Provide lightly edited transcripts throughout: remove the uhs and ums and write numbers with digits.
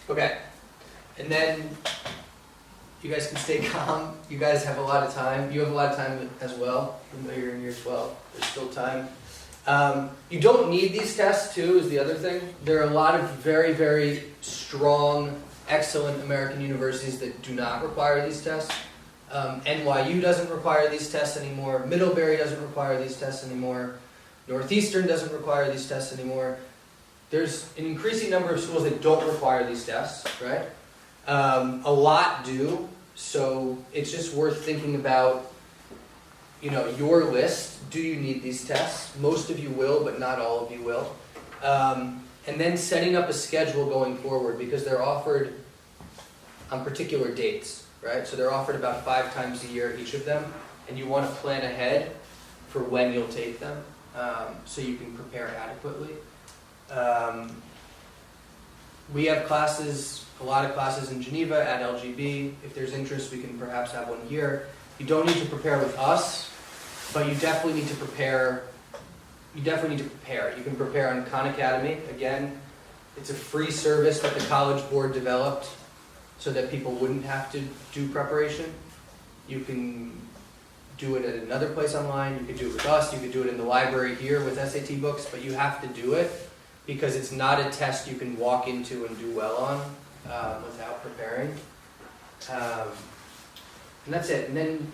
Okay, and then you guys can stay calm. You guys have a lot of time. You have a lot of time as well, even though you're in year 12. There's still time. You don't need these tests, too, is the other thing. There are a lot of very, very strong, excellent American universities that do not require these tests. NYU doesn't require these tests anymore. Middlebury doesn't require these tests anymore. Northeastern doesn't require these tests anymore. There's an increasing number of schools that don't require these tests, right? A lot do, so it's just worth thinking about, you know, your list. Do you need these tests? Most of you will, but not all of you will. And then setting up a schedule going forward, because they're offered on particular dates, right? So they're offered about 5 times a year, each of them, and you want to plan ahead for when you'll take them, so you can prepare adequately. We have classes, a lot of classes in Geneva at LGB. If there's interest, we can perhaps have one here. You don't need to prepare with us, but you definitely need to prepare. You can prepare on Khan Academy. Again, it's a free service that the College Board developed so that people wouldn't have to do preparation. You can do it at another place online. You could do it with us. You could do it in the library here with SAT books, but you have to do it because it's not a test you can walk into and do well on without preparing. And that's it. And then,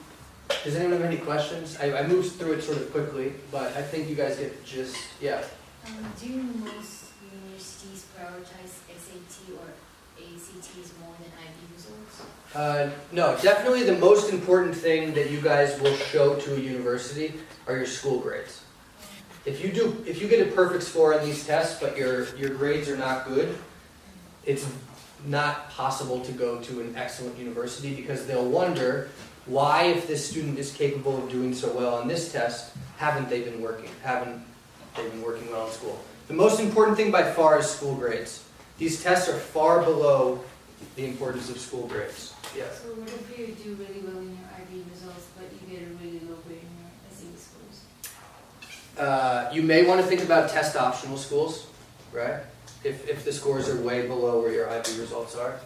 does anyone have any questions? I moved through it sort of quickly, but I think you guys get the gist. Yeah. Do most universities prioritize SAT or ACTs more than IB results? No, definitely the most important thing that you guys will show to a university are your school grades. If you get a perfect score on these tests, but your grades are not good, it's not possible to go to an excellent university because they'll wonder why, if this student is capable of doing so well on this test, haven't they been working? Haven't they been working well in school? The most important thing by far is school grades. These tests are far below the importance of school grades. Yes. So what if you do really well in your IB results, but you get a really low grade in your SAT schools? You may want to think about test optional schools, right? If the scores are way below where your IB results are.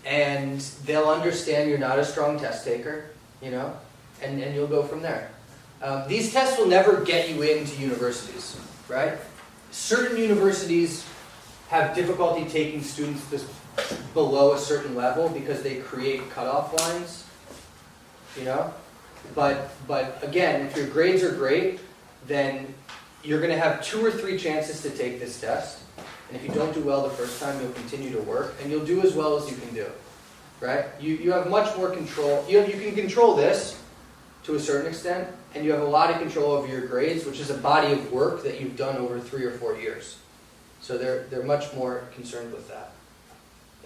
And they'll understand you're not a strong test taker, you know, and you'll go from there. These tests will never get you into universities, right? Certain universities have difficulty taking students below a certain level because they create cutoff lines, you know? But again, if your grades are great, then you're going to have 2 or 3 chances to take this test. And if you don't do well the first time, you'll continue to work, and you'll do as well as you can do, right? You have much more control. You can control this to a certain extent, and you have a lot of control over your grades, which is a body of work that you've done over 3 or 4 years. So they're much more concerned with that.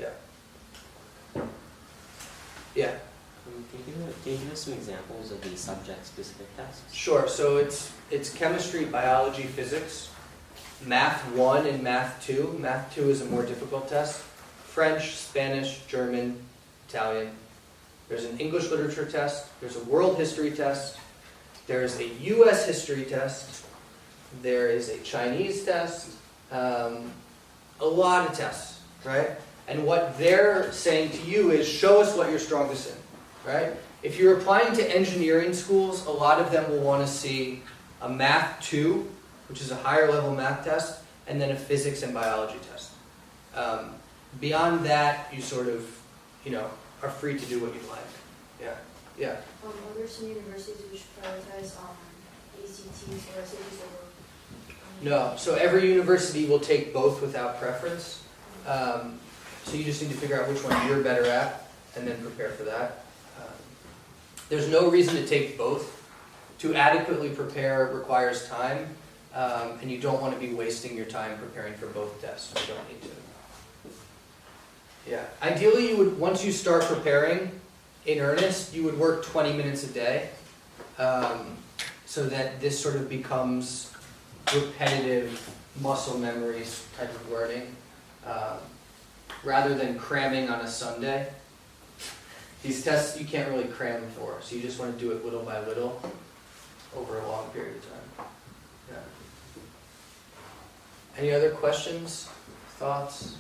Yeah. Yeah. Can you give us some examples of the subject-specific tests? Sure. So it's chemistry, biology, physics, Math 1 and Math 2. Math 2 is a more difficult test. French, Spanish, German, Italian. There's an English literature test. There's a world history test. There's a U.S. history test. There is a Chinese test. A lot of tests, right? And what they're saying to you is, show us what you're strongest in, right? If you're applying to engineering schools, a lot of them will want to see a Math 2, which is a higher level math test, and then a physics and biology test. Beyond that, you sort of, you know, are free to do what you like. Yeah. Yeah. Are there some universities which prioritize ACTs or SATs over? No. So every university will take both without preference. So you just need to figure out which one you're better at, and then prepare for that. There's no reason to take both. To adequately prepare requires time, and you don't want to be wasting your time preparing for both tests. You don't need to. Yeah. Ideally, you would, once you start preparing in earnest, you would work 20 minutes a day, so that this sort of becomes repetitive muscle memories type of learning, rather than cramming on a Sunday. These tests you can't really cram for, so you just want to do it little by little over a long period of time. Yeah. Any other questions, thoughts?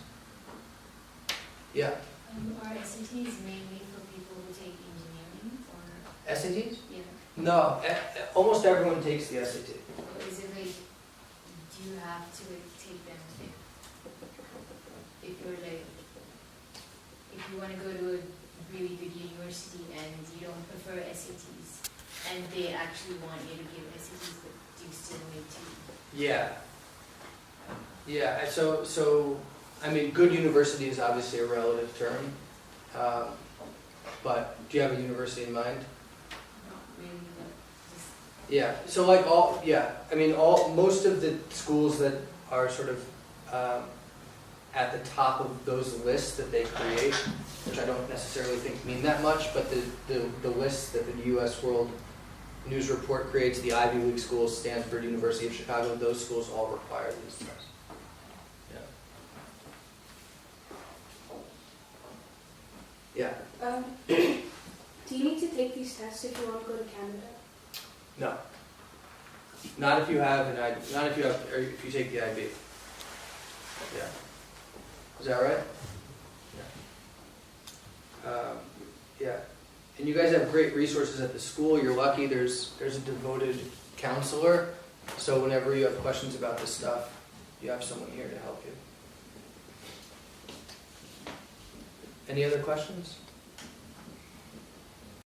Yeah, Are SATs mainly for people who take engineering or, SATs? yeah, No, almost everyone takes the SAT. or is it like, do you have to like take them if you're like, if you wanna go to a really good university and you don't prefer SATs, and they actually want you to give SATs, but you still need to? Yeah. Yeah, so, I mean, good university is obviously a relative term. But do you have a university in mind? Not really, but just, Yeah, so like most of the schools that are sort of at the top of those lists that they create, which I don't necessarily think mean that much, but the list that the U.S. World News Report creates, the Ivy League schools, Stanford, University of Chicago, those schools all require these tests. Yeah. Do you need to take these tests if you want to go to Canada? No. Not if you have an IB, not if you have, or if you take the IB. Yeah. Is that right? Yeah. Yeah. And you guys have great resources at the school. You're lucky there's a devoted counselor. So whenever you have questions about this stuff, you have someone here to help you. Any other questions?